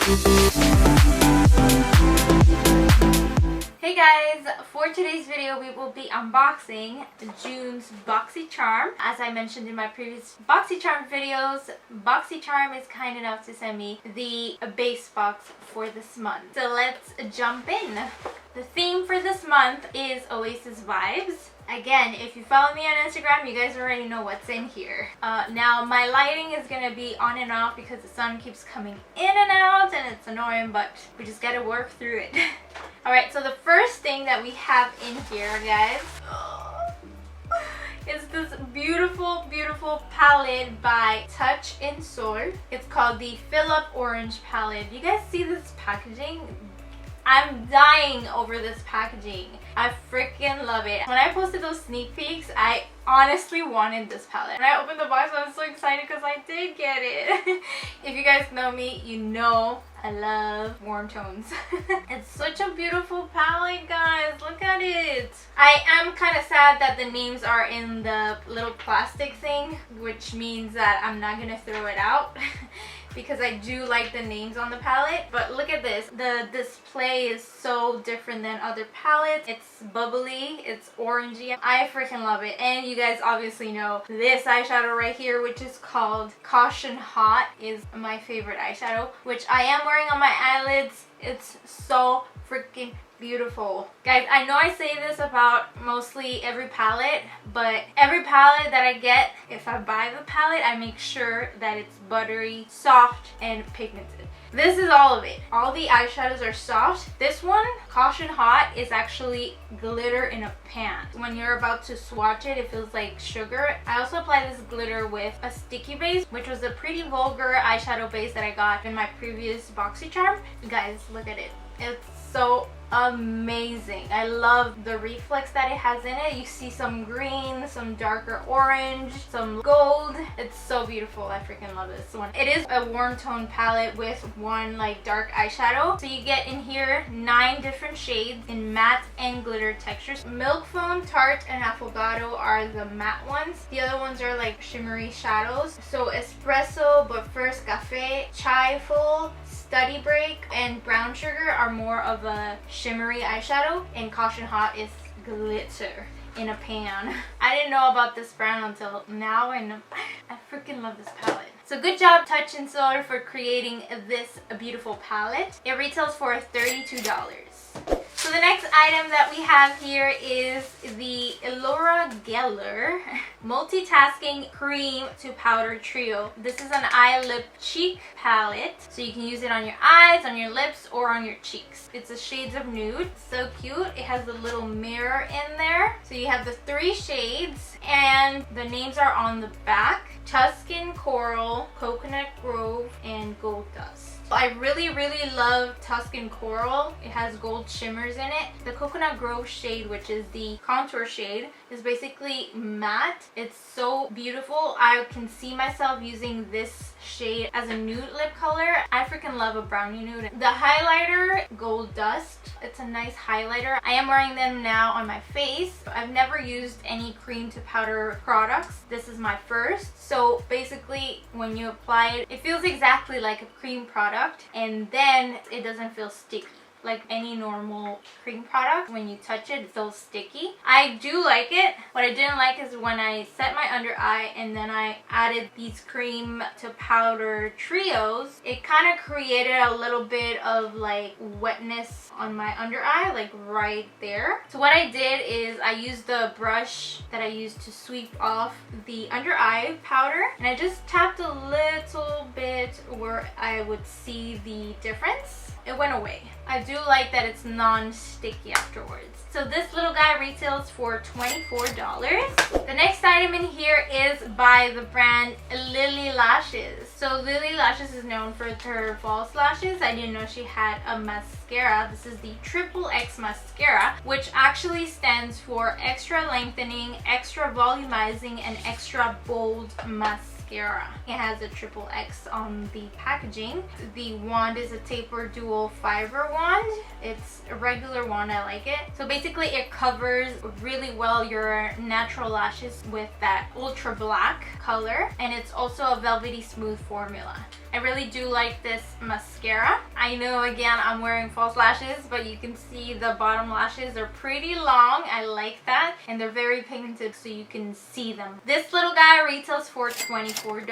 Hey guys, for today's video we will be unboxing June's BoxyCharm. As I mentioned in my previous BoxyCharm videos, BoxyCharm is kind enough to send me the base box for this month. So let's jump in. The theme for this month is Oasis vibes. Again, if you follow me on Instagram, you guys already know what's in here. Now, my lighting is going to be on and off because the sun keeps coming in and out and it's annoying, but we just got to work through it. Alright, so the first thing that we have in here, guys, is this beautiful, beautiful palette by Touch in Sol. It's called the Fill Up Orange palette. You guys see this packaging? I'm dying over this packaging. I freaking love it. When I posted those sneak peeks, I honestly wanted this palette. When I opened the box, I was so excited because I did get it. If you guys know me, you know I love warm tones. It's such a beautiful palette, guys. Look at it. I am kind of sad that the names are in the little plastic thing, which means that I'm not gonna throw it out. Because I do like the names on the palette. But look at this. The display is so different than other palettes. It's bubbly, it's orangey. I freaking love it. And you guys obviously know this eyeshadow right here, which is called Caution Hot, is my favorite eyeshadow, which I am wearing on my eyelids. It's so freaking beautiful. Guys, I know I say this about mostly every palette, but every palette that I get, if I buy the palette, I make sure that it's buttery, soft, and pigmented. This is all of it. All the eyeshadows are soft. This one, Caution Hot, is actually glitter in a pan. When you're about to swatch it, it feels like sugar. I also apply this glitter with a sticky base, which was a pretty vulgar eyeshadow base that I got in my previous BoxyCharm. Guys, look at it. It's so amazing. I love the reflex that it has in it. You see some green, some darker orange, some gold. It's so beautiful. I freaking love this one. It is a warm tone palette with one like dark eyeshadow. So you get in here 9 different shades in matte and glitter textures. Milk Foam, Tart, and Affogato are the matte ones. The other ones are like shimmery shadows. So Espresso, But First Cafe, Chai Full, Study Break, and Brown Sugar are more of a shimmery eyeshadow, and Caution Hot is glitter in a pan. I didn't know about this brand until now, and I freaking love this palette. So good job, Touch in Sol, for creating this beautiful palette. It retails for $32. So the next item that we have here is the YORKDALE Multitasking Cream to Powder Trio. This is an eye, lip, cheek palette. So you can use it on your eyes, on your lips, or on your cheeks. It's a shades of nude. So cute. It has a little mirror in there. So you have the 3 shades, and the names are on the back. Tuscan Coral, Coconut Grove, and Gold Dust. I really, really love Tuscan Coral. It has gold shimmers in it. The Coconut Grove shade, which is the contour shade, is basically matte. It's so beautiful. I can see myself using this shade as a nude lip color. I freaking love a brownie nude. The highlighter, Gold Dust. It's a nice highlighter. I am wearing them now on my face. I've never used any cream to powder products. This is my first. So basically, when you apply it, it feels exactly like a cream product, and then it doesn't feel sticky like any normal cream product. When you touch it, it feels sticky. I do like it. What I didn't like is when I set my under eye and then I added these cream to powder trios, it kind of created a little bit of like wetness on my under eye, like right there. So what I did is I used the brush that I used to sweep off the under eye powder, and I just tapped a little bit where I would see the difference. It went away. I do like that it's non-sticky afterwards. So this little guy retails for $24. The next item in here is by the brand Lilly Lashes. So Lilly Lashes is known for her false lashes. I didn't know she had a mascara. This is the Triple X mascara, which actually stands for extra lengthening, extra volumizing, and extra bold mascara. It has a triple X on the packaging. The wand is a taper dual fiber wand. It's a regular wand. I like it. So basically it covers really well your natural lashes with that ultra black color, and it's also a velvety smooth formula. I really do like this mascara. I know, again, I'm wearing false lashes, but you can see the bottom lashes are pretty long. I like that, and they're very pigmented so you can see them. This little guy retails for $24.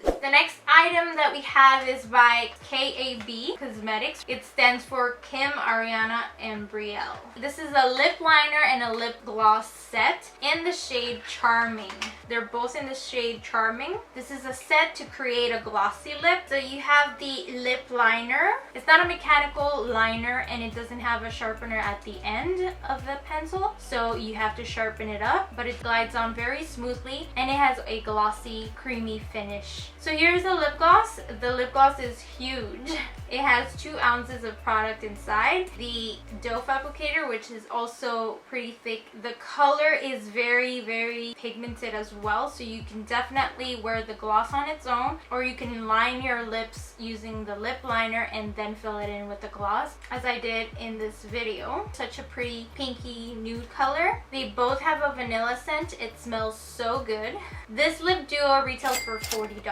The next item that we have is by Kab Cosmetics. It stands for Kim, Ariana, and Brielle. This is a lip liner and a lip gloss set in the shade Charming. They're both in the shade Charming. This is a set to create a glossy lip. So you have the lip liner. It's not a mechanical liner, and it doesn't have a sharpener at the end of the pencil, so you have to sharpen it up, but it glides on very smoothly, and it has a glossy, creamy finish. So here's the lip gloss. The lip gloss is huge. It has 2 ounces of product inside. The doe applicator, which is also pretty thick. The color is very, very pigmented as well, so you can definitely wear the gloss on its own, or you can line your lips using the lip liner and then fill it in with the gloss, as I did in this video. Such a pretty pinky nude color. They both have a vanilla scent. It smells so good. This lip duo retails for $40.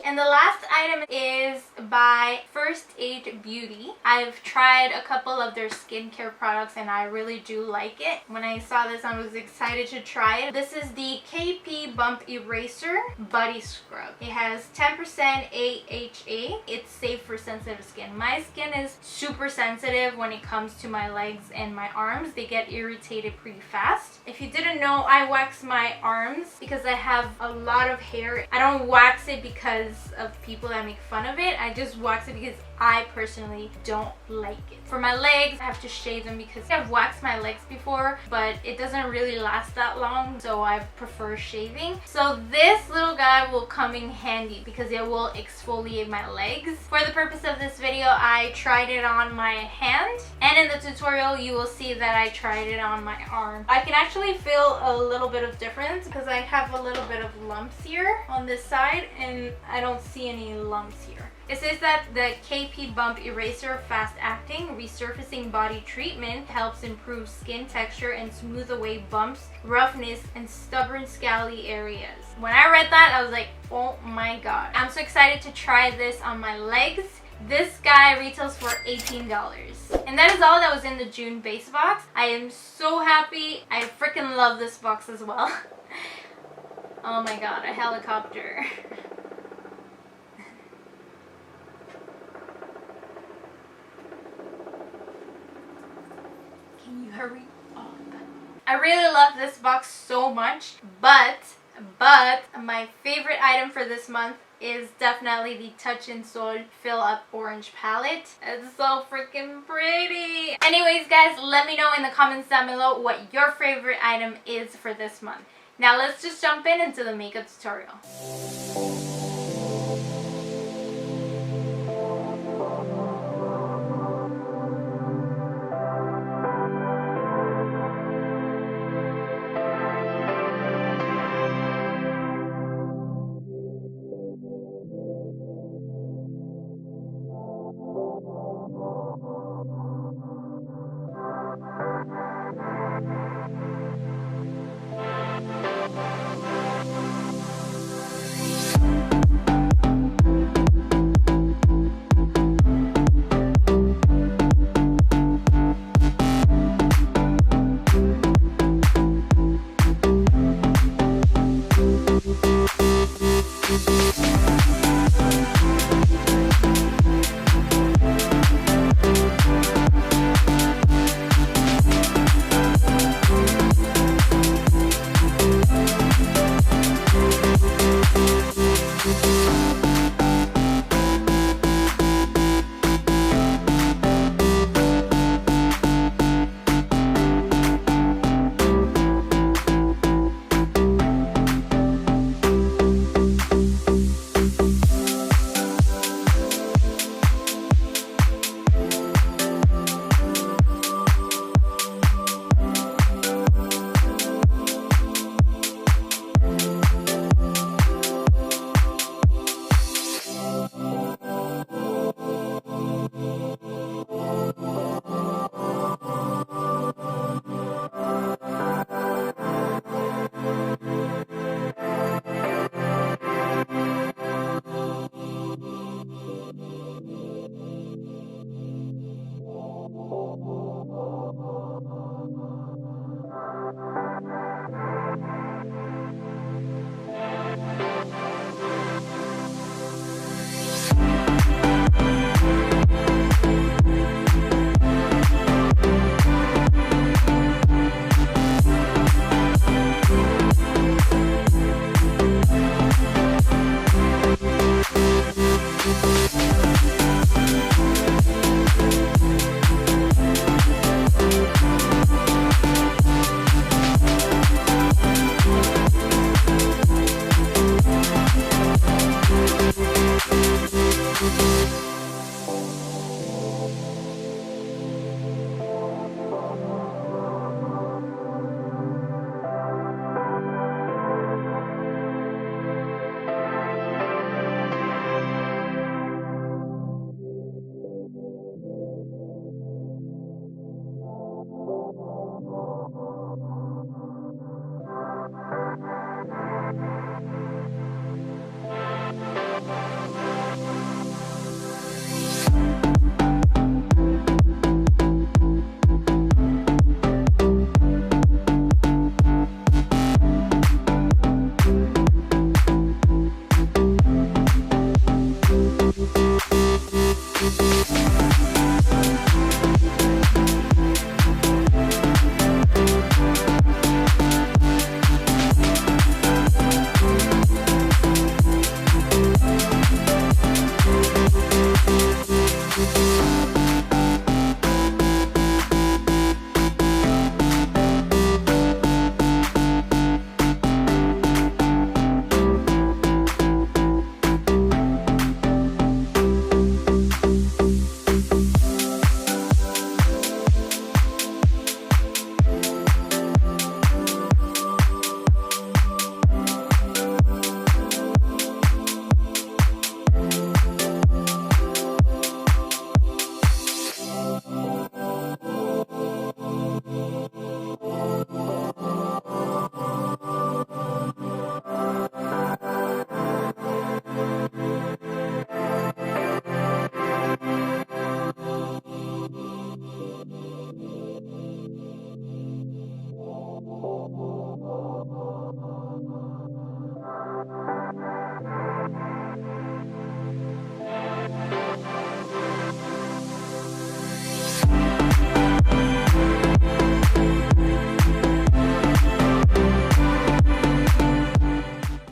And the last item is by First Aid Beauty. I've tried a couple of their skincare products and I really do like it. When I saw this, I was excited to try it. This is the KP Bump Eraser Body Scrub. It has 10% AHA. It's safe for sensitive skin. My skin is super sensitive when it comes to my legs and my arms. They get irritated pretty fast. If you didn't know, I wax my arms because I have a lot of hair. I don't wax it because of people that make fun of it. I just wax it because I personally don't like it. For my legs, I have to shave them because I've waxed my legs before, but it doesn't really last that long, so I prefer shaving. So this little guy will come in handy because it will exfoliate my legs. For the purpose of this video, I tried it on my hand, and in the tutorial you will see that I tried it on my arm. I can actually feel a little bit of difference because I have a little bit of lumps here on this side, and I don't see any lumps here. It says that the KP Bump Eraser Fast Acting Resurfacing Body Treatment helps improve skin texture and smooth away bumps, roughness, and stubborn scaly areas. When I read that, I was like, oh my god. I'm so excited to try this on my legs. This guy retails for $18. And that is all that was in the June base box. I am so happy. I freaking love this box as well. Oh my god, a helicopter. Can you hurry up? I really love this box so much, but my favorite item for this month is definitely the Touch in Sol Fill Up Orange Palette. It's so freaking pretty. Anyways, guys, let me know in the comments down below what your favorite item is for this month. Now let's just jump into the makeup tutorial.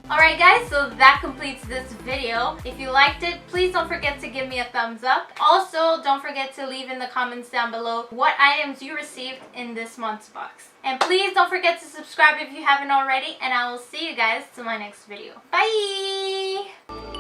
Alright guys, so that completes this video. If you liked it, please don't forget to give me a thumbs up. Also, don't forget to leave in the comments down below what items you received in this month's box. And please don't forget to subscribe if you haven't already, and I will see you guys to my next video. Bye!